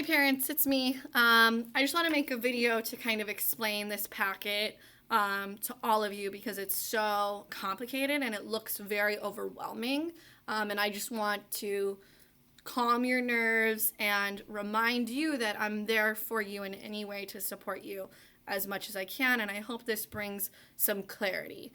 parents, it's me. I just want to make a video to kind of explain this packet to all of you because it's so complicated and it looks very overwhelming. And I just want to calm your nerves and remind you that I'm there for you in any way to support you as much as I can. And I hope this brings some clarity.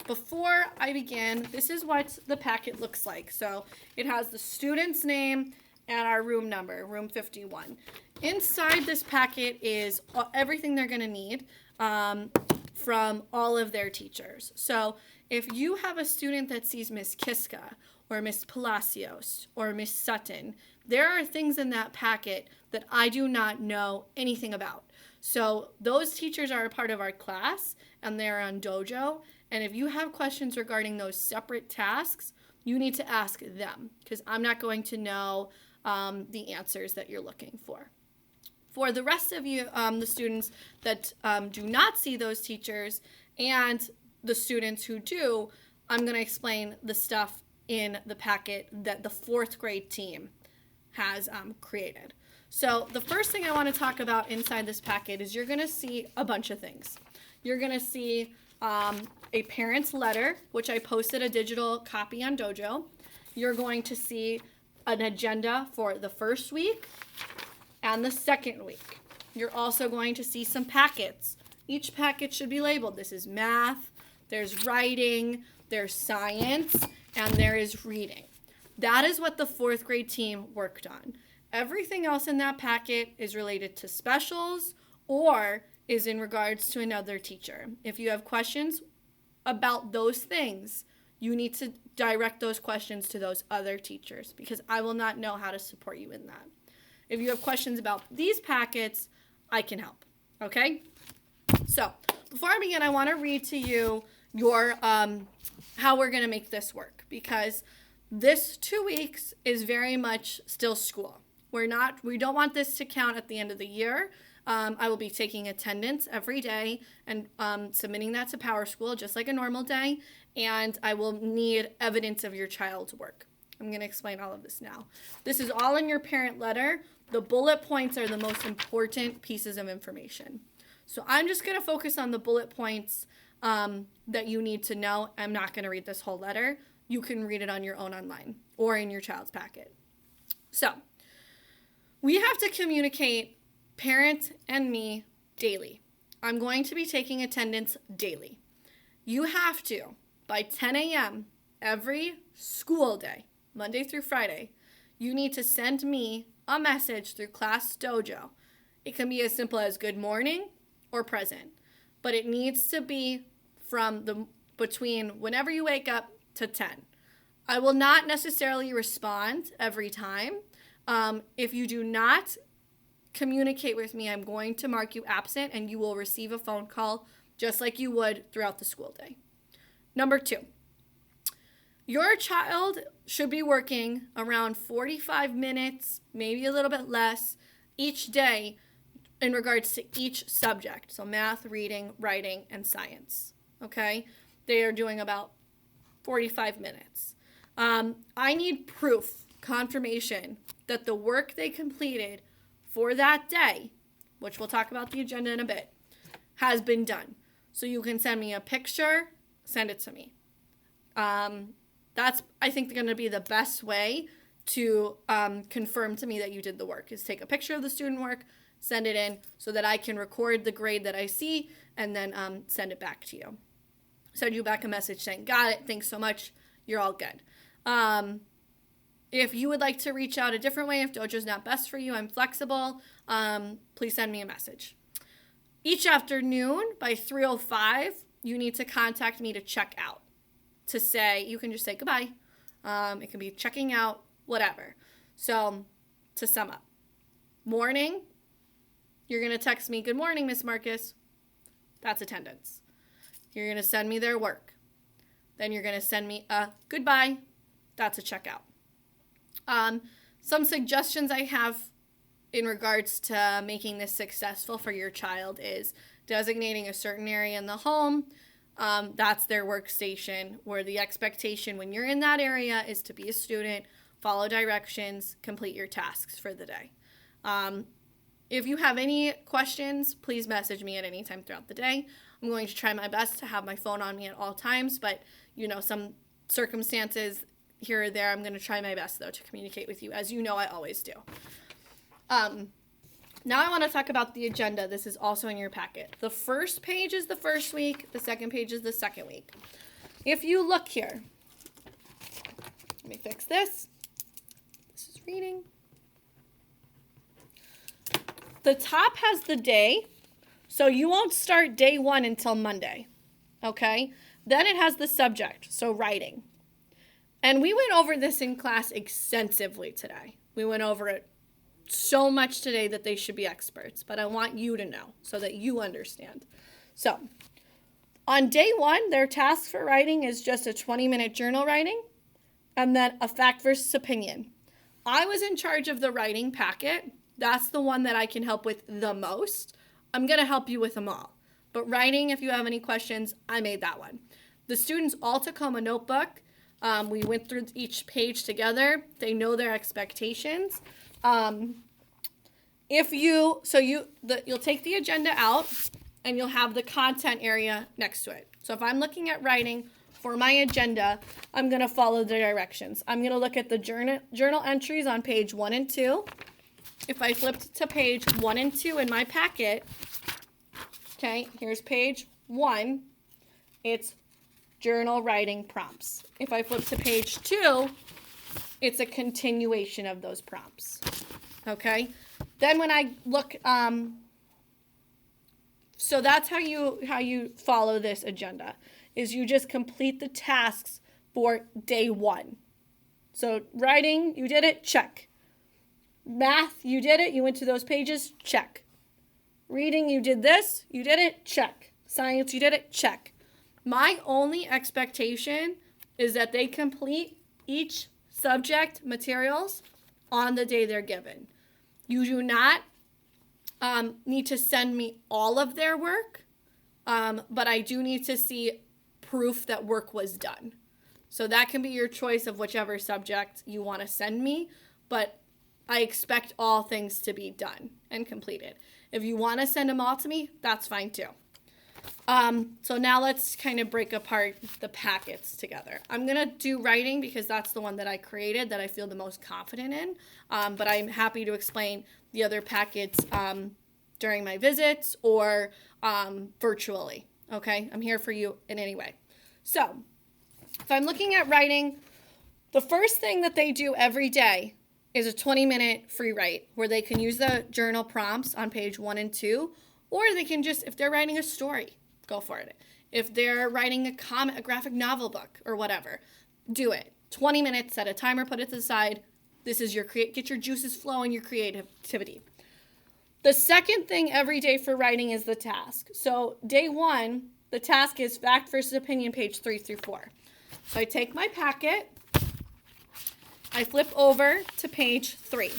Before I begin, this is what the packet looks like. So it has the student's name and our room number, room 51. Inside this packet is everything they're going to need from all of their teachers. So if you have a student that sees Miss Kiska or Miss Palacios or Miss Sutton, there are things in that packet that I do not know anything about. So those teachers are a part of our class and they're on Dojo. And if you have questions regarding those separate tasks, you need to ask them because I'm not going to know the answers that you're looking for. For the rest of you, the students that do not see those teachers and the students who do, I'm going to explain the stuff in the packet that the fourth grade team has created. So the first thing I want to talk about inside this packet is you're going to see a bunch of things. You're going to see a parent's letter, which I posted a digital copy on Dojo. You're going to see an agenda for the first week and the second week. You're also going to see some packets. Each packet should be labeled. This is math, there's writing, there's science, and there is reading. That is what the fourth grade team worked on. Everything else in that packet is related to specials or is in regards to another teacher. If you have questions about those things, you need to direct those questions to those other teachers because I will not know how to support you in that. If you have questions about these packets, I can help, okay? So before I begin, I want to read to you your how we're going to make this work because this 2 weeks is very much still school. We don't want this to count at the end of the year. I will be taking attendance every day and submitting that to PowerSchool just like a normal day, and I will need evidence of your child's work. I'm going to explain all of this now. This is all in your parent letter. The bullet points are the most important pieces of information. So I'm just going to focus on the bullet points that you need to know. I'm not going to read this whole letter. You can read it on your own online or in your child's packet. So we have to communicate, parent and me, daily. I'm going to be taking attendance daily. You have to, by 10 a.m. every school day, Monday through Friday, you need to send me a message through Class Dojo. It can be as simple as good morning or present, but it needs to be from between whenever you wake up to 10. I will not necessarily respond every time. If you do not communicate with me, I'm going to mark you absent and you will receive a phone call just like you would throughout the school day. Number 2, your child should be working around 45 minutes, maybe a little bit less, each day in regards to each subject. So math, reading, writing, and science. Okay? They are doing about 45 minutes. I need proof, confirmation, that the work they completed for that day, which we'll talk about the agenda in a bit, has been done. So you can send me a picture, send it to me. That's, I think, going to be the best way to confirm to me that you did the work, is take a picture of the student work, send it in so that I can record the grade that I see and then send it back to you. Send you back a message saying, got it, thanks so much, you're all good. If you would like to reach out a different way, if Dojo's not best for you, I'm flexible, please send me a message. Each afternoon by 3:05, you need to contact me to check out. To say, you can just say goodbye. It can be checking out, whatever. So to sum up, morning, you're going to text me, good morning, Miss Marcus. That's attendance. You're going to send me their work. Then you're going to send me a goodbye. That's a checkout. Some suggestions I have in regards to making this successful for your child is designating a certain area in the home. That's their workstation, where the expectation when you're in that area is to be a student, follow directions, complete your tasks for the day. If you have any questions, please message me at any time throughout the day. I'm going to try my best to have my phone on me at all times, but some circumstances here or there, I'm going to try my best, though, to communicate with you, as you know I always do. Now I want to talk about the agenda. This is also in your packet. The first page is the first week. The second page is the second week. If you look here, let me fix this. This is reading. The top has the day, so you won't start day 1 until Monday, okay? Then it has the subject, so writing. And we went over this in class extensively today. We went over it so much today that they should be experts, but I want you to know so that you understand. So, on day 1, their task for writing is just a 20-minute journal writing and then a fact versus opinion. I was in charge of the writing packet. That's the one that I can help with the most. I'm going to help you with them all. But writing, if you have any questions, I made that one. The students all took home a notebook. We went through each page together. They know their expectations. You'll take the agenda out and you'll have the content area next to it. So if I'm looking at writing for my agenda, I'm going to follow the directions. I'm going to look at the journal entries on page 1 and 2. If I flipped to page 1 and 2 in my packet, okay, here's page 1. It's journal writing prompts. If I flip to page 2, it's a continuation of those prompts. Okay? Then when I look, so that's how you follow this agenda, is you just complete the tasks for day 1. So writing, you did it, check. Math, you did it, you went to those pages, check. Reading, you did this, you did it, check. Science, you did it, check. My only expectation is that they complete each subject materials on the day they're given. You do not need to send me all of their work, but I do need to see proof that work was done. So that can be your choice of whichever subject you want to send me, but I expect all things to be done and completed. If you want to send them all to me, that's fine too. So now let's kind of break apart the packets together. I'm going to do writing because that's the one that I created that I feel the most confident in. But I'm happy to explain the other packets during my visits or virtually. Okay? I'm here for you in any way. So if I'm looking at writing, the first thing that they do every day is a 20-minute free write where they can use the journal prompts on page 1 and 2, or they can just, if they're writing a story, go for it. If they're writing a graphic novel book or whatever, do it. 20 minutes, set a timer, put it to the side. This is get your juices flowing, your creativity. The second thing every day for writing is the task. So day 1, the task is fact versus opinion, page 3 through 4. So I take my packet, I flip over to page 3.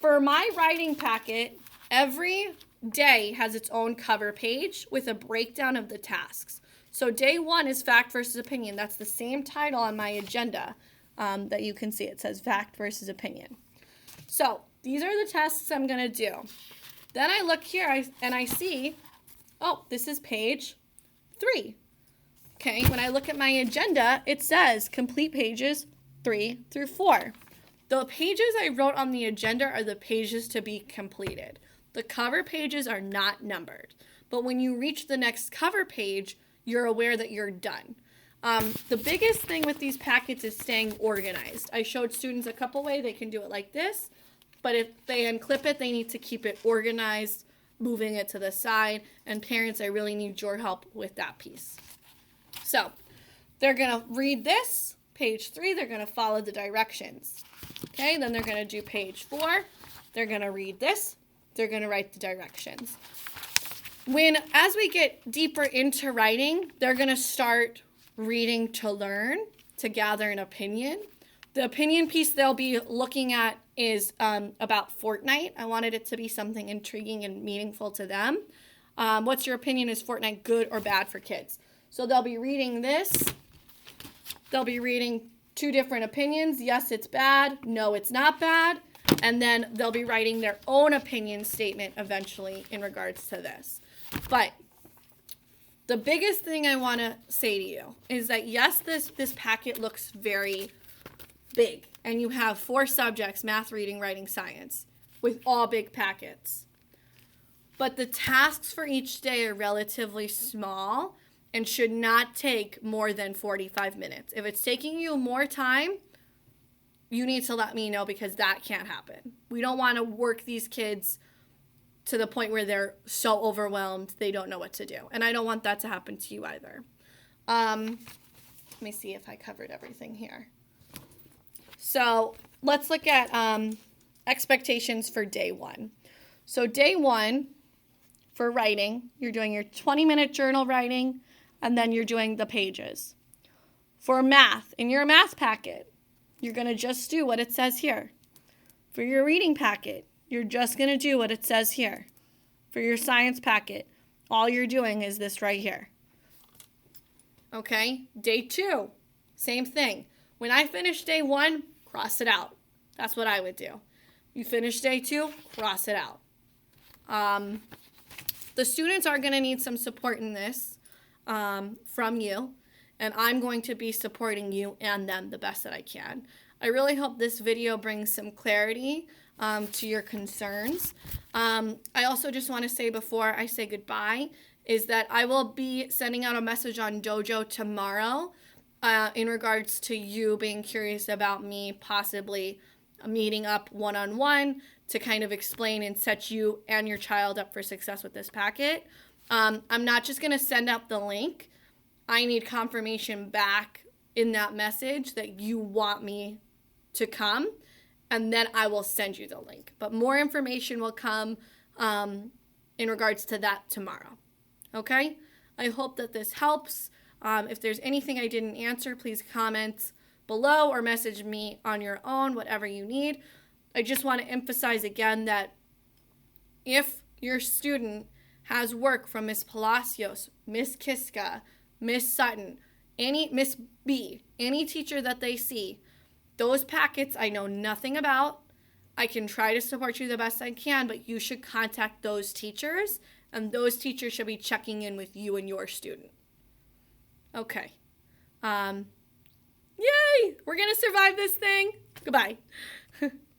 For my writing packet, every day has its own cover page with a breakdown of the tasks. So day 1 is fact versus opinion. That's the same title on my agenda that you can see. It says fact versus opinion. So these are the tasks I'm going to do. Then I look here and I see, oh, this is page 3. Okay, when I look at my agenda, it says complete pages 3 through 4. The pages I wrote on the agenda are the pages to be completed. The cover pages are not numbered. But when you reach the next cover page, you're aware that you're done. The biggest thing with these packets is staying organized. I showed students a couple ways they can do it like this, but if they unclip it, they need to keep it organized, moving it to the side. And parents, I really need your help with that piece. So they're going to read this, page 3, they're going to follow the directions. Okay, then they're going to do page 4. They're going to read this. They're going to write the directions. As we get deeper into writing, they're going to start reading to learn, to gather an opinion. The opinion piece they'll be looking at is about Fortnite. I wanted it to be something intriguing and meaningful to them. What's your opinion? Is Fortnite good or bad for kids? So they'll be reading this. They'll be reading two different opinions. Yes, it's bad. No, it's not bad. And then they'll be writing their own opinion statement eventually in regards to this. But the biggest thing I want to say to you is that yes, this packet looks very big. And you have 4 subjects, math, reading, writing, science, with all big packets. But the tasks for each day are relatively small and should not take more than 45 minutes. If it's taking you more time, you need to let me know, because that can't happen. We don't want to work these kids to the point where they're so overwhelmed they don't know what to do. And I don't want that to happen to you either. Let me see if I covered everything here. So let's look at expectations for day 1. So day 1 for writing, you're doing your 20-minute journal writing, and then you're doing the pages. For math, in your math packet, you're going to just do what it says here. For your reading packet, you're just going to do what it says here. For your science packet, all you're doing is this right here. Okay? Day 2, same thing. When I finish day 1, cross it out. That's what I would do. You finish day 2, cross it out. The students are going to need some support in this from you, and I'm going to be supporting you and them the best that I can. I really hope this video brings some clarity to your concerns. I also just want to say before I say goodbye is that I will be sending out a message on Dojo tomorrow in regards to you being curious about me possibly meeting up one-on-one to kind of explain and set you and your child up for success with this packet. I'm not just going to send out the link. I need confirmation back in that message that you want me to come, and then I will send you the link. But more information will come in regards to that tomorrow. Okay? I hope that this helps. If there's anything I didn't answer, please comment below or message me on your own, whatever you need. I just want to emphasize again that if your student has work from Miss Palacios, Miss Kiska, Miss Sutton, Miss B, any teacher that they see, those packets I know nothing about. I can try to support you the best I can, but you should contact those teachers, and those teachers should be checking in with you and your student. Okay. Yay! We're going to survive this thing. Goodbye.